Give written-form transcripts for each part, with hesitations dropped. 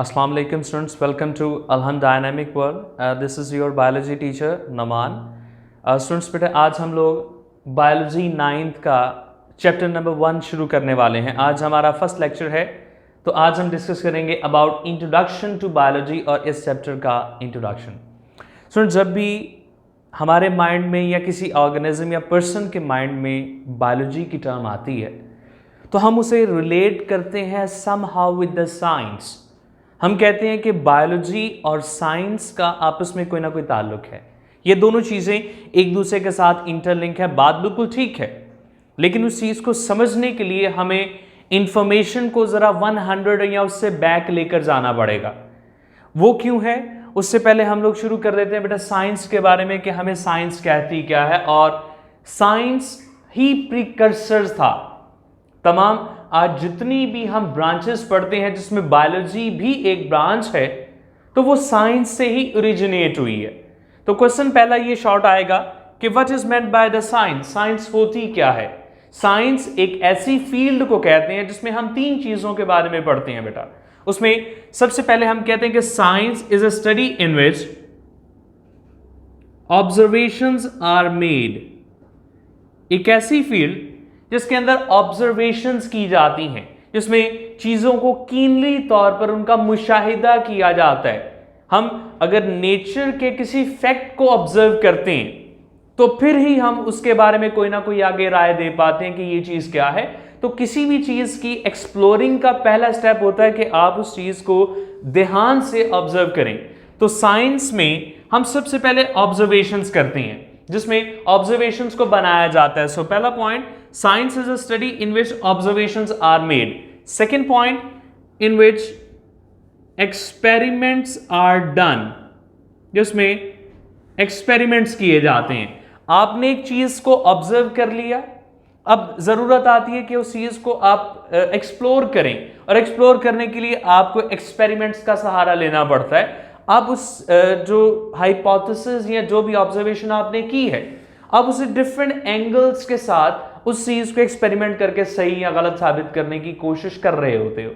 Assalamu alaikum students, welcome to Alham Dynamic World. This is your biology teacher Naman. Students बेटे आज हम लोग biology 9th का chapter number 1 शुरू करने वाले हैं. आज हमारा फर्स्ट लेक्चर है, तो आज हम डिस्कस करेंगे अबाउट इंट्रोडक्शन टू बायोलॉजी और इस चैप्टर का इंट्रोडक्शन. स्टूडेंट्स, जब भी हमारे माइंड में या किसी ऑर्गेनिज्म या पर्सन के माइंड में बायोलॉजी की टर्म आती है तो हम उसे रिलेट करते हैं समहाउ विद द साइंस. हम कहते हैं कि बायोलॉजी और साइंस का आपस में कोई ना कोई ताल्लुक है, ये दोनों चीज़ें एक दूसरे के साथ इंटरलिंक है. बात बिल्कुल ठीक है, लेकिन उस चीज़ को समझने के लिए हमें इंफॉर्मेशन को ज़रा 100 या उससे बैक लेकर जाना पड़ेगा. वो क्यों है, उससे पहले हम लोग शुरू कर देते हैं बेटा साइंस के बारे में कि हमें साइंस कहती क्या है. और साइंस ही प्रीकर्सर था. तमाम आज जितनी भी हम ब्रांचेस पढ़ते हैं जिसमें बायोलॉजी भी एक ब्रांच है, तो वो साइंस से ही ओरिजिनेट हुई है. तो क्वेश्चन पहला ये शॉर्ट आएगा कि what is meant by the science. Science होती क्या है. साइंस एक ऐसी फील्ड को कहते हैं जिसमें हम 3 चीजों के बारे में पढ़ते हैं बेटा. उसमें सबसे पहले हम कहते हैं कि science is a study in which observations are made. एक ऐसी फील्ड जिसके अंदर ऑब्जर्वेशंस की जाती हैं, जिसमें चीजों को कीनली तौर पर उनका मुशाहिदा किया जाता है. हम अगर नेचर के किसी फैक्ट को ऑब्जर्व करते हैं तो फिर ही हम उसके बारे में कोई ना कोई आगे राय दे पाते हैं कि ये चीज क्या है. तो किसी भी चीज की एक्सप्लोरिंग का पहला स्टेप होता है कि आप उस चीज को ध्यान से ऑब्जर्व करें. तो साइंस में हम सबसे पहले ऑब्जर्वेशंस करते हैं, जिसमें ऑब्जर्वेशंस को बनाया जाता है. सो पहला point, science is a study in which observations are made. Second point, in which experiments are done, जिसमें एक्सपेरिमेंट्स किए जाते हैं. आपने एक चीज को ऑब्जर्व कर लिया, अब जरूरत आती है कि उस चीज को आप एक्सप्लोर करें, और एक्सप्लोर करने के लिए आपको एक्सपेरिमेंट्स का सहारा लेना पड़ता है. आप उस जो हाइपोथेसिस या जो भी ऑब्जर्वेशन आपने की है, आप उसे डिफरेंट एंगल्स के साथ उस चीज को एक्सपेरिमेंट करके सही या गलत साबित करने की कोशिश कर रहे होते हो.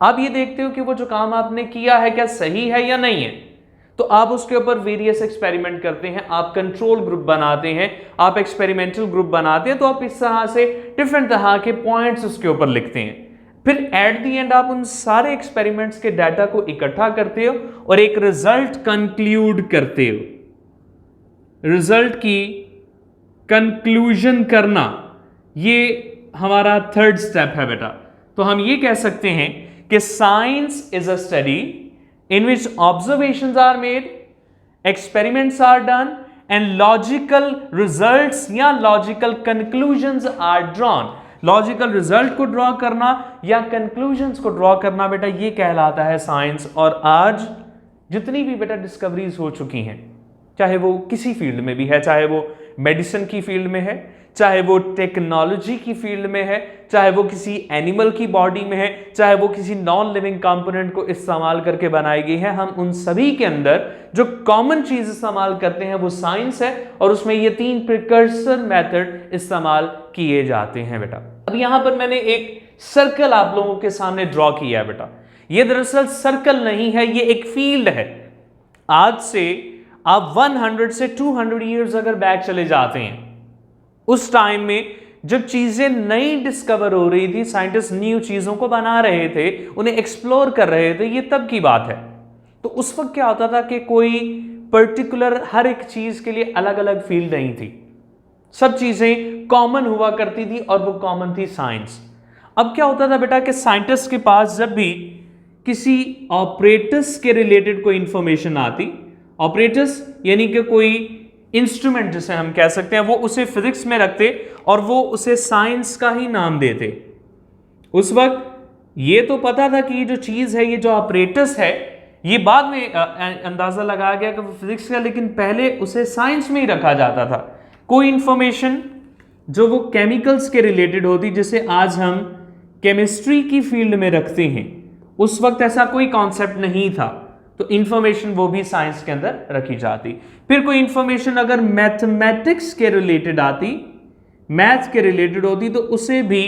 आप ये देखते हो कि वो जो काम आपने किया है क्या सही है या नहीं है, तो आप उसके ऊपर वेरियस एक्सपेरिमेंट करते हैं. आप कंट्रोल ग्रुप बनाते हैं, आप एक्सपेरिमेंटल ग्रुप बनाते हैं. तो आप इस तरह से डिफरेंट तरह के पॉइंट्स उसके ऊपर लिखते हैं. फिर एट दी एंड आप उन सारे एक्सपेरिमेंट्स के डाटा को इकट्ठा करते हो और एक रिजल्ट कंक्लूड करते हो. रिजल्ट की कंक्लूजन करना, ये हमारा थर्ड स्टेप है बेटा. तो हम ये कह सकते हैं कि science is a study in which observations are made, experiments are done, and logical results या logical conclusions are drawn. Logical result को draw करना या conclusions को draw करना बेटा, ये कहलाता है साइंस. और आज जितनी भी बेटा डिस्कवरीज हो चुकी हैं, चाहे वो किसी फील्ड में भी है, चाहे वो मेडिसिन की फील्ड में है, चाहे वो टेक्नोलॉजी की फील्ड में है, चाहे वो किसी एनिमल की बॉडी में है, चाहे वो किसी नॉन लिविंग कंपोनेंट को इस्तेमाल करके बनाई गई है, हम उन सभी के अंदर जो कॉमन चीज इस्तेमाल करते हैं वो साइंस है. और उसमें ये 3 प्रिकर्सर मेथड इस्तेमाल किए जाते हैं बेटा. अब यहां पर मैंने एक सर्कल आप लोगों के सामने ड्रॉ किया है बेटा. ये दरअसल सर्कल नहीं है, ये एक फील्ड है. आज से आप 100 से 200 ईयर्स अगर बैक चले जाते हैं, उस टाइम में जब चीजें नई डिस्कवर हो रही थी, साइंटिस्ट न्यू चीजों को बना रहे थे, उन्हें एक्सप्लोर कर रहे थे, ये तब की बात है. तो उस वक्त क्या होता था कि कोई पर्टिकुलर हर एक चीज के लिए अलग अलग फील्ड नहीं थी. सब चीजें कॉमन हुआ करती थी और वो कॉमन थी साइंस. अब क्या होता था बेटा कि साइंटिस्ट के पास जब भी किसी ऑपरेटस के रिलेटेड कोई इंफॉर्मेशन आती, ऑपरेटस यानी कि कोई इंस्ट्रूमेंट जिसे हम कह सकते हैं, वो उसे फिजिक्स में रखते और वो उसे साइंस का ही नाम देते. उस वक्त ये तो पता था कि ये जो चीज है, ये जो ऑपरेटस है, ये बाद में अंदाजा लगाया गया कि वो फिजिक्स का, लेकिन पहले उसे साइंस में ही रखा जाता था. कोई इंफॉर्मेशन जो वो केमिकल्स के रिलेटेड होती, जिसे आज हम केमिस्ट्री की फील्ड में रखते हैं, उस वक्त ऐसा कोई कॉन्सेप्ट नहीं था. तो इंफॉर्मेशन वो भी साइंस के अंदर रखी जाती. फिर कोई इंफॉर्मेशन अगर मैथमेटिक्स के रिलेटेड आती, मैथ्स के रिलेटेड होती तो उसे भी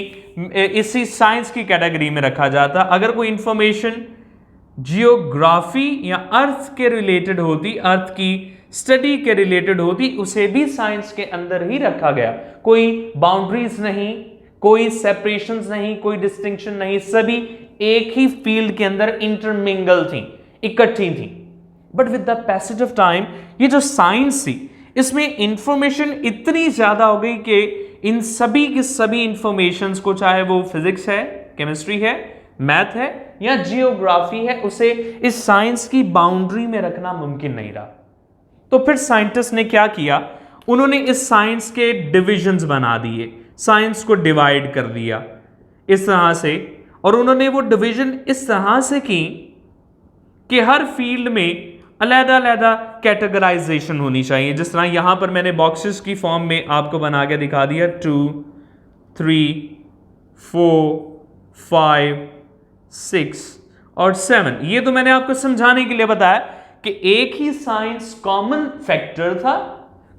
इसी साइंस की कैटेगरी में रखा जाता। अगर कोई इंफॉर्मेशन जियोग्राफी या अर्थ के रिलेटेड होती, अर्थ की स्टडी के रिलेटेड होती, उसे भी साइंस के अंदर ही रखा गया। कोई बाउंड्रीज नहीं, कोई सेपरेशंस नहीं, कोई डिस्टिंक्शन नहीं, सभी एक ही फील्ड के अंदर इंटरमिंगल थी, इकट्ठी थी। But with the passage of time ये जो साइंस थी इसमें इंफॉर्मेशन इतनी ज्यादा हो गई कि इन सभी की सभी इंफॉर्मेशंस को, चाहे वो फिजिक्स है, केमिस्ट्री है, मैथ है या जियोग्राफी है, उसे इस साइंस की बाउंड्री में रखना मुमकिन नहीं रहा। तो फिर साइंटिस्ट ने क्या किया, उन्होंने इस साइंस के डिविजन्स बना दिए, साइंस को डिवाइड कर दिया इस तरह से, और उन्होंने वो डिवीजन इस तरह से की कि हर फील्ड में अलग-अलग कैटेगराइजेशन होनी चाहिए। जिस तरह यहां पर मैंने बॉक्सेस की फॉर्म में आपको बना के दिखा दिया, 2, 3, 4, 5, 6 और 7। ये तो मैंने आपको समझाने के लिए बताया कि एक ही साइंस कॉमन फैक्टर था,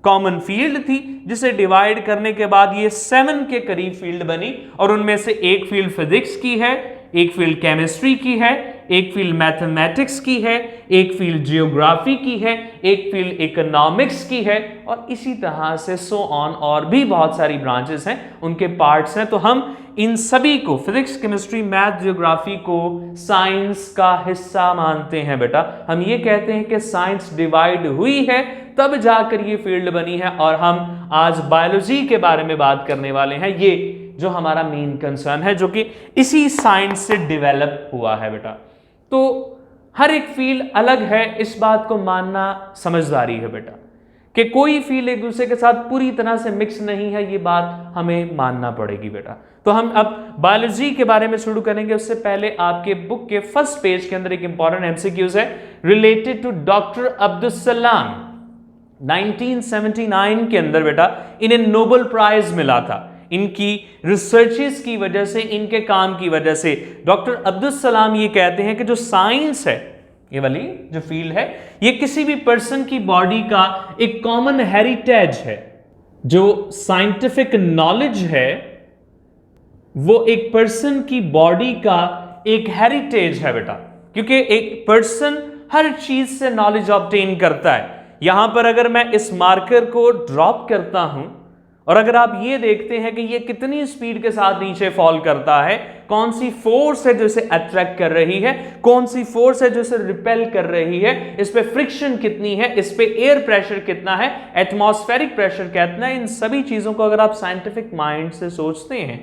कॉमन फील्ड थी, जिसे डिवाइड करने के बाद ये 7 के करीब फील्ड बनी, और उनमें से एक फील्ड फिजिक्स की है, एक फील्ड केमिस्ट्री की है, एक फील्ड मैथमेटिक्स की है, एक फील्ड जियोग्राफी की है, एक फील्ड इकोनॉमिक्स की है, और इसी तरह से सो ऑन, और भी बहुत सारी ब्रांचेस हैं, उनके पार्ट्स हैं। तो हम इन सभी को, फिजिक्स, केमिस्ट्री, मैथ, जियोग्राफी को साइंस का हिस्सा मानते हैं बेटा। हम ये कहते हैं कि साइंस डिवाइड हुई है तब जाकर ये फील्ड बनी है, और हम आज बायोलॉजी के बारे में बात करने वाले हैं। ये जो हमारा मेन कंसर्न है, जो कि इसी साइंस से डेवलप हुआ है बेटा। तो हर एक फील्ड अलग है, इस बात को मानना समझदारी है बेटा, कि कोई फील्ड एक दूसरे के साथ पूरी तरह से मिक्स नहीं है, ये बात हमें मानना पड़ेगी बेटा। तो हम अब बायोलॉजी के बारे में शुरू करेंगे। उससे पहले आपके बुक के फर्स्ट पेज के अंदर एक इंपॉर्टेंट एमसीक्यूज है related to doctor Abdul Salam. 1979 के अंदर बेटा इन्हें नोबेल प्राइज मिला था, इनकी रिसर्चेस की वजह से, इनके काम की वजह से। डॉक्टर अब्दुल सलाम ये कहते हैं कि जो साइंस है, ये वाली जो फील्ड है, ये किसी भी पर्सन की बॉडी का एक कॉमन हेरिटेज है। जो साइंटिफिक नॉलेज है वो एक पर्सन की बॉडी का एक हेरिटेज है बेटा, क्योंकि एक पर्सन हर चीज से नॉलेज ऑब्टेन करता है। यहां पर अगर मैं इस मार्कर को ड्रॉप करता हूं और अगर आप ये देखते हैं कि ये कितनी स्पीड के साथ नीचे फॉल करता है, कौन सी फोर्स है जो इसे अट्रैक्ट कर रही है, कौन सी फोर्स है जो इसे रिपेल कर रही है, इस पे फ्रिक्शन कितनी है, इस पे एयर प्रेशर कितना है, एटमॉस्फेरिक प्रेशर कितना है, इन सभी चीजों को अगर आप साइंटिफिक माइंड से सोचते हैं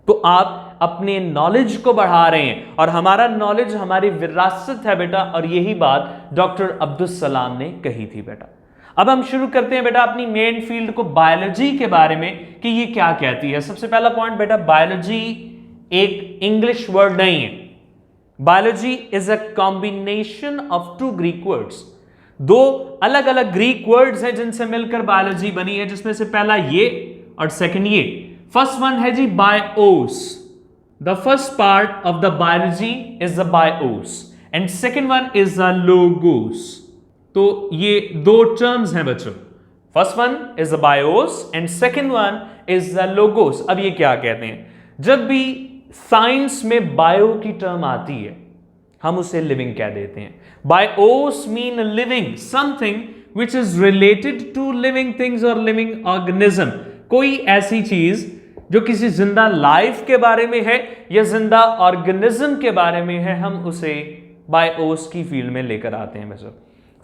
तो आप अपने नॉलेज को बढ़ा रहे हैं, और हमारा नॉलेज हमारी विरासत है बेटा। और यही बात डॉक्टर अब्दुल सलाम ने कही थी बेटा। अब हम शुरू करते हैं बेटा अपनी मेन फील्ड को, बायोलॉजी के बारे में, कि ये क्या कहती है। सबसे पहला पॉइंट बेटा, बायोलॉजी एक इंग्लिश वर्ड नहीं है। Biology is a combination of 2 Greek words. 2 अलग अलग ग्रीक वर्ड्स हैं जिनसे मिलकर बायोलॉजी बनी है, जिसमें से पहला ये और सेकंड ये। फर्स्ट वन है जी bios. The first part of the biology is the bios and second one is the logos. तो ये 2 टर्म्स हैं बच्चों। First one is the bios and second one is the logos. अब ये क्या कहते हैं, जब भी साइंस में बायो की टर्म आती है हम उसे लिविंग कह देते हैं। Bios mean living, something which is related to living things और लिविंग ऑर्गेनिज्म। कोई ऐसी चीज जो किसी जिंदा लाइफ के बारे में है या जिंदा ऑर्गेनिज्म के बारे में है, हम उसे बायोस की फील्ड में लेकर आते हैं बच्चों।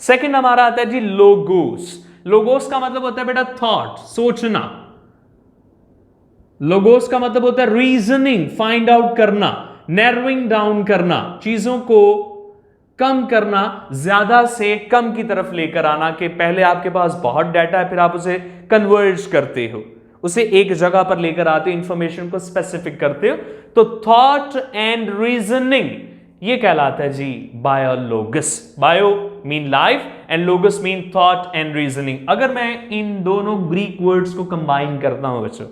सेकंड हमारा आता है जी लोगोस। लोगोस का मतलब होता है बेटा थॉट, सोचना। लोगोस का मतलब होता है रीजनिंग, फाइंड आउट करना, नैरोइंग डाउन करना, चीजों को कम करना, ज्यादा से कम की तरफ लेकर आना, कि पहले आपके पास बहुत डाटा है फिर आप उसे कन्वर्ज करते हो, उसे एक जगह पर लेकर आते हो, इंफॉर्मेशन को स्पेसिफिक करते हो। तो थॉट एंड रीजनिंग ये कहलाता है जी biologos. Bio mean life and logos mean thought and reasoning. अगर मैं इन दोनों ग्रीक वर्ड्स को कंबाइन करता हूं बच्चों,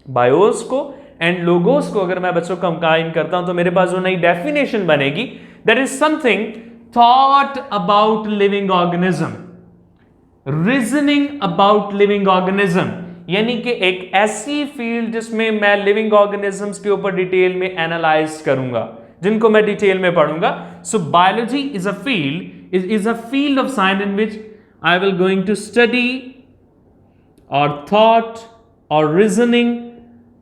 बायोस को एंड लोगोस को अगर मैं बच्चों कंबाइन करता हूं, तो मेरे पास जो नई डेफिनेशन बनेगी, that is something thought about living organism, reasoning about living organism, यानी कि एक ऐसी फील्ड जिसमें मैं लिविंग ऑर्गेनिजम्स के ऊपर डिटेल में एनालाइज करूंगा, जिनको मैं डिटेल में पढ़ूंगा. So biology is a field of science in which I will going to study और थॉट और reasoning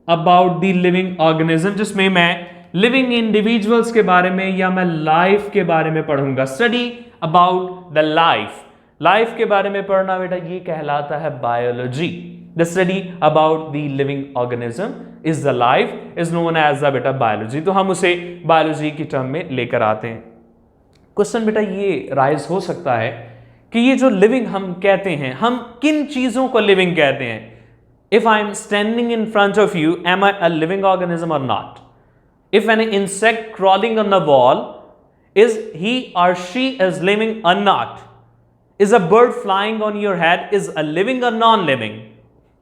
about the living organism, जिसमें मैं लिविंग इंडिविजुअल्स के बारे में या मैं लाइफ के बारे में पढ़ूंगा. स्टडी अबाउट द लाइफ के बारे में पढ़ना बेटा ये कहलाता है biology. The study about the living organism is the life is known as the बेटा बायोलॉजी. तो हम उसे बायोलॉजी की टर्म में लेकर आते हैं. क्वेश्चन बेटा ये राइज हो सकता है कि ये जो लिविंग हम कहते हैं, हम किन चीजों को लिविंग कहते हैं? If I am standing in front of you, am I a living organism or not? If an insect crawling on the wall, is he or she is living or not? Is a bird flying on your head is a living or non-living?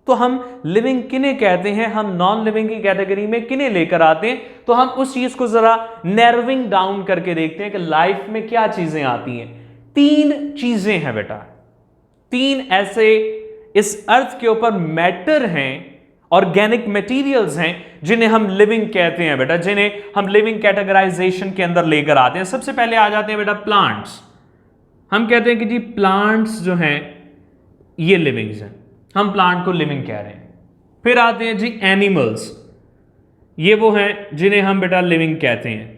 तो हम living किन्हें कहते हैं, हम non living की category में किन्हें लेकर आते हैं? तो हम उस चीज को जरा नैरोइंग डाउन करके देखते हैं कि लाइफ में क्या चीजें आती हैं. 3 चीजें हैं बेटा, 3 ऐसे इस अर्थ के ऊपर मैटर हैं, ऑर्गेनिक मटेरियल्स हैं, जिन्हें हम लिविंग कहते हैं बेटा, जिन्हें हम लिविंग कैटेगराइजेशन के अंदर लेकर आते हैं. सबसे पहले आ जाते हैं बेटा प्लांट्स. हम कहते हैं कि जी प्लांट्स जो हैं ये लिविंग्स हैं, हम प्लांट को लिविंग कह रहे हैं. फिर आते हैं जी एनिमल्स, ये वो हैं जिन्हें हम बेटा लिविंग कहते हैं.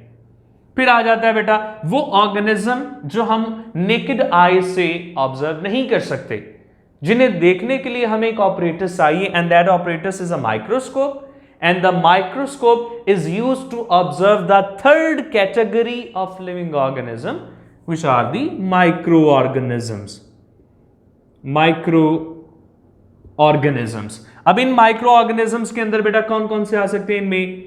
फिर आ जाता है बेटा वो ऑर्गेनिज्म जो हम नेकेड आई से ऑब्जर्व नहीं कर सकते, जिन्हें देखने के लिए हमें एक ऑपरेटस चाहिए, and that apparatus is a microscope, and the microscope is used to observe the third category of living organism which are the micro organisms. अब इन माइक्रो ऑर्गेनिजम्स के अंदर बेटा कौन कौन से आ सकते हैं? इनमें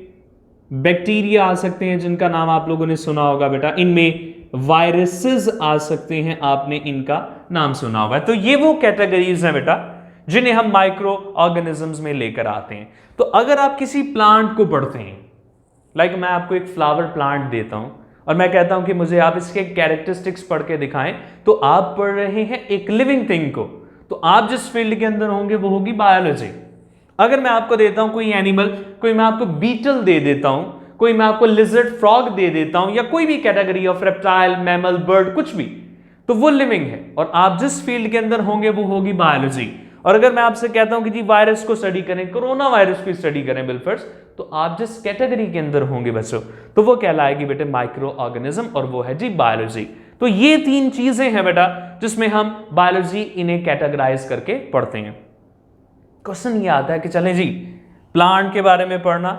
बैक्टीरिया आ सकते हैं, जिनका नाम आप लोगों ने सुना होगा बेटा. इनमें वायरसेस आ सकते हैं, आपने इनका नाम सुना होगा. तो ये वो कैटेगरीज हैं बेटा जिन्हें हम माइक्रो ऑर्गेनिजम्स में लेकर आते हैं. तो अगर आप किसी प्लांट को पढ़ते हैं, लाइक मैं आपको एक फ्लावर प्लांट देता हूं और मैं कहता हूं कि मुझे आप इसके कैरेक्टरिस्टिक्स पढ़ के दिखाएं, तो आप पढ़ रहे हैं एक लिविंग थिंग को. तो आप जिस फील्ड के अंदर होंगे वो होगी बायोलॉजी. अगर मैं आपको देता हूं कोई एनिमल, कोई मैं आपको बीटल दे देता हूं, कोई मैं आपको लिजर्ड फ्रॉग दे देता हूं, या कोई भी category of reptile, mammal, bird, कुछ भी, तो वो लिविंग है. और आप जिस फील्ड के अंदर होंगे वो होगी बायोलॉजी. और अगर मैं आपसे कहता हूं कि जी वायरस को स्टडी करें, कोरोना वायरस की स्टडी करें बिलफर्स, तो आप जिस कैटेगरी के अंदर होंगे बच्चों, तो वो कहलाएगी बेटे माइक्रो ऑर्गेनिज्म, और वो है जी बायोलॉजी. तो ये 3 चीजें हैं बेटा जिसमें हम बायोलॉजी इन्हें कैटेगराइज करके पढ़ते हैं. क्वेश्चन ये आता है कि चलें जी प्लांट के बारे में पढ़ना,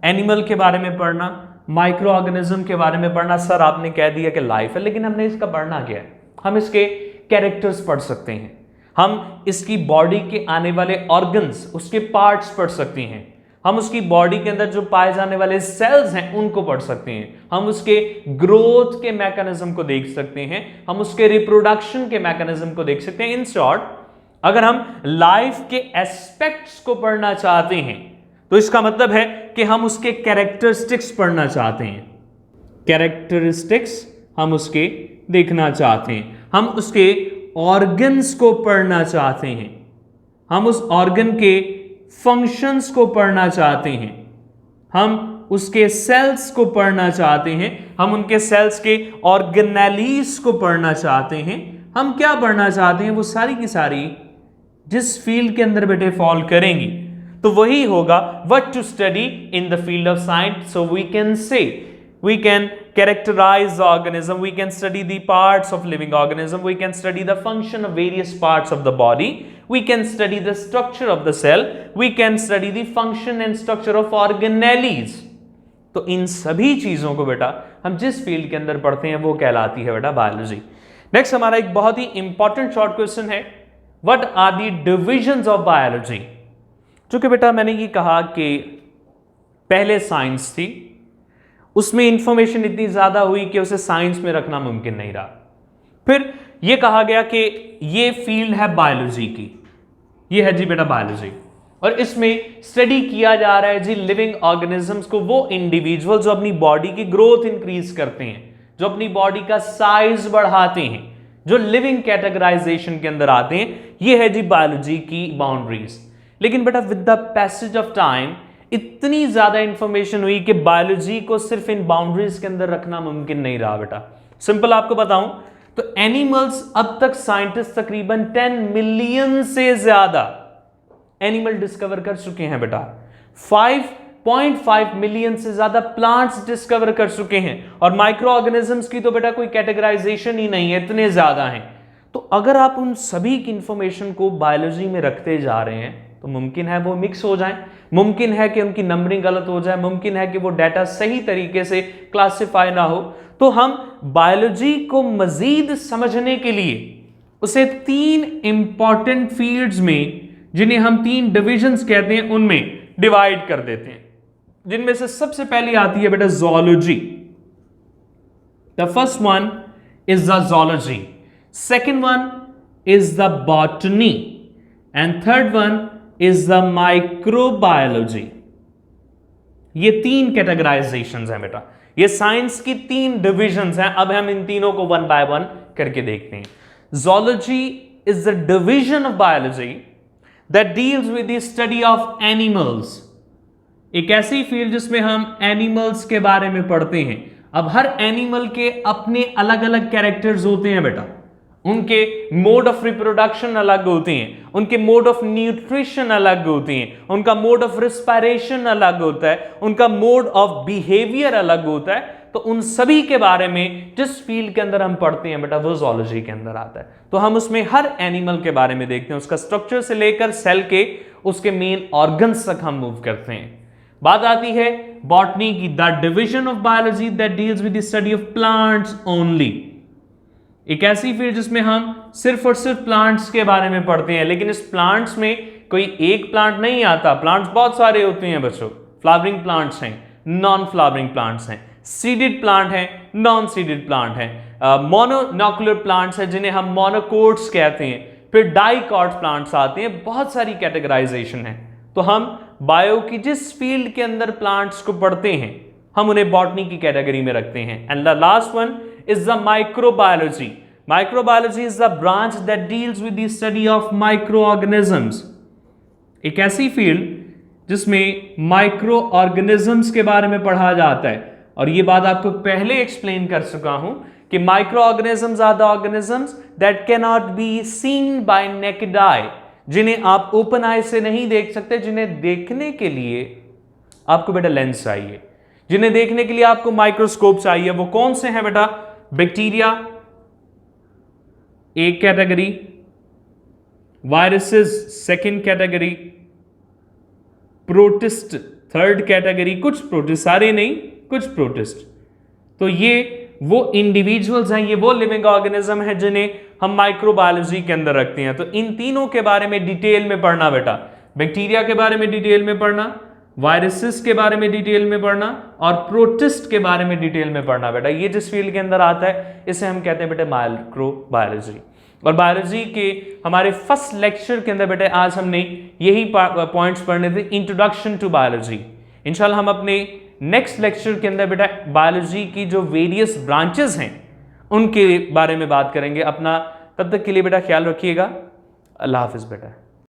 एनिमल के बारे में पढ़ना, माइक्रो ऑर्गेनिज्म के बारे में पढ़ना. सर आपने कह दिया कि लाइफ है, लेकिन हमने इसका पढ़ना क्या है? हम इसके कैरेक्टर्स पढ़ सकते हैं, हम इसकी बॉडी के आने वाले ऑर्गन्स, उसके पार्ट्स पढ़ सकते हैं, हम उसकी बॉडी के अंदर जो पाए जाने वाले सेल्स हैं उनको पढ़ सकते हैं, हम उसके ग्रोथ के मैकेनिज्म को देख सकते हैं, हम उसके रिप्रोडक्शन के मैकेनिज्म को देख सकते हैं. इन शॉर्ट, अगर हम लाइफ के एस्पेक्ट्स को पढ़ना चाहते हैं तो इसका मतलब है कि हम उसके कैरेक्टरिस्टिक्स पढ़ना चाहते हैं. कैरेक्टरिस्टिक्स हम उसके देखना चाहते हैं, हम उसके ऑर्गन्स को पढ़ना चाहते हैं, हम उस ऑर्गन के फंक्शंस को पढ़ना चाहते हैं, हम उसके सेल्स को पढ़ना चाहते हैं, हम उनके सेल्स के ऑर्गेनेलीज को पढ़ना चाहते हैं. हम क्या पढ़ना चाहते हैं? वो सारी की सारी जिस फील्ड के अंदर बेटे फॉल करेंगी, तो वही होगा what to study in the field of science. So we can say, we can characterize the organism, we can study the parts of living organism, we can study the function of various parts of the body, we can study the structure of the cell, we can study the function and structure of organelles. तो इन सभी चीजों को बेटा हम जिस field के अंदर पढ़ते हैं वो कहलाती है बेटा बायोलॉजी. नेक्स्ट हमारा एक बहुत ही इंपॉर्टेंट शॉर्ट क्वेश्चन है, what are the divisions of biology. चूंकि बेटा मैंने ये कहा कि पहले साइंस थी, उसमें इंफॉर्मेशन इतनी ज्यादा हुई कि उसे साइंस में रखना मुमकिन नहीं रहा. फिर यह कहा गया कि ये फील्ड है बायोलॉजी की, ये है जी बेटा बायोलॉजी, और इसमें स्टडी किया जा रहा है जी लिविंग ऑर्गेनिजम्स को, वो इंडिविजुअल जो अपनी बॉडी की ग्रोथ इंक्रीज करते हैं, जो अपनी बॉडी का साइज बढ़ाते हैं, जो लिविंग कैटेगराइजेशन के अंदर आते हैं. ये है जी बायोलॉजी की बाउंड्रीज. लेकिन बेटा with the passage of time इतनी ज्यादा इंफॉर्मेशन हुई कि बायोलॉजी को सिर्फ इन बाउंड्रीज के अंदर रखना मुमकिन नहीं रहा बेटा। सिंपल आपको बताऊं तो एनिमल्स, अब तक साइंटिस्ट तकरीबन 10 मिलियन से ज्यादा एनिमल डिस्कवर कर चुके हैं बेटा। 5.5 मिलियन से ज्यादा प्लांट्स डिस्कवर कर चुके हैं, और माइक्रो ऑर्गेनिजम्स की तो बेटा कोई कैटेगराइजेशन ही नहीं है, इतने ज्यादा हैं। तो अगर आप उन सभी की इंफॉर्मेशन को बायोलॉजी में रखते जा रहे हैं तो मुमकिन है वो मिक्स हो जाएं, मुमकिन है कि उनकी नंबरिंग गलत हो जाए, मुमकिन है कि वो डाटा सही तरीके से क्लासिफाई ना हो। तो हम बायोलॉजी को मजीद समझने के लिए उसे 3 इंपॉर्टेंट फील्ड्स में, जिन्हें हम 3 डिविजन्स कहते हैं, उनमें डिवाइड कर देते हैं, जिनमें से सबसे पहली आती है बेटा zoology. The first one is the zoology, second one is the botany, and third one is the microbiology. ये 3 कैटेगराइजेशंस हैं बेटा, ये साइंस की 3 डिविजन्स हैं। अब हम इन तीनों को वन बाय वन करके देखते हैं। Zoology is the division of biology that deals with the study of animals. एक ऐसी फील्ड जिसमें हम एनिमल्स के बारे में पढ़ते हैं। अब हर एनिमल के अपने अलग अलग कैरेक्टर्स होते हैं बेटा, उनके मोड ऑफ रिप्रोडक्शन अलग होते हैं, उनके मोड ऑफ न्यूट्रिशन अलग होते हैं, उनका मोड ऑफ रिस्पायरेशन अलग होता है, उनका मोड ऑफ बिहेवियर अलग होता है। तो उन सभी के बारे में जिस फील्ड के अंदर हम पढ़ते हैं बेटा वो ज़ूलॉजी के अंदर आता है। तो हम उसमें हर एनिमल के बारे में देखते हैं, उसका स्ट्रक्चर से लेकर सेल के उसके मेन ऑर्गन्स तक हम मूव करते हैं। बात आती है बॉटनी की, the division of biology that deals with the study of plants only. एक ऐसी फील्ड जिसमें हम सिर्फ और सिर्फ प्लांट्स के बारे में पढ़ते हैं, लेकिन इस प्लांट्स में कोई एक प्लांट नहीं आता, प्लांट्स बहुत सारे होते हैं बच्चों। फ्लावरिंग प्लांट्स हैं, नॉन फ्लावरिंग प्लांट्स हैं, सीडेड प्लांट हैं, नॉन सीडेड प्लांट हैं, मोनोनॉकुलर प्लांट्स हैं जिन्हें हम मोनोकोट्स कहते हैं, फिर डाइकॉट प्लांट्स आते हैं, बहुत सारी कैटेगराइजेशन है। तो हम बायो की जिस फील्ड के अंदर प्लांट्स को पढ़ते हैं हम उन्हें बॉटनी की कैटेगरी में रखते हैं। And the last one is the microbiology. Microbiology is the branch that deals with the study of microorganisms. एक ऐसी फील्ड जिसमें माइक्रो ऑर्गेनिजम्स के बारे में पढ़ा जाता है, और ये बात आपको पहले एक्सप्लेन कर चुका हूं कि micro organisms are the organisms that can not be seen by naked eye, जिन्हें आप ओपन आई से नहीं देख सकते, जिन्हें देखने के लिए आपको बेटा लेंस चाहिए, जिन्हें देखने के लिए आपको माइक्रोस्कोप चाहिए। वो कौन से हैं बेटा? बैक्टीरिया एक category, viruses second category, protist third category, कुछ प्रोटिस्ट, सारे नहीं कुछ प्रोटिस्ट। तो ये वो इंडिविजुअल्स हैं, ये वो लिविंग ऑर्गेनिज्म है जिन्हें हम माइक्रोबायोलॉजी के अंदर रखते हैं। तो इन तीनों के बारे में डिटेल में पढ़ना बेटा, बैक्टीरिया के बारे में डिटेल में पढ़ना, वायरसेस के बारे में डिटेल में पढ़ना, और प्रोटिस्ट के बारे में डिटेल में पढ़ना बेटा। ये जिस फील्ड के अंदर आता है इसे हम कहते हैं बेटा माइक्रोबायोलॉजी। और बायोलॉजी के हमारे फर्स्ट लेक्चर के अंदर बेटा आज हमने यही पॉइंट्स पढ़ने थे, इंट्रोडक्शन टू बायोलॉजी। इंशाल्लाह हम अपने नेक्स्ट लेक्चर के अंदर बेटा बायोलॉजी की जो वेरियस ब्रांचेस हैं उनके बारे में बात करेंगे। अपना तब तक के लिए बेटा ख्याल रखिएगा। अल्लाह हाफिज बेटा।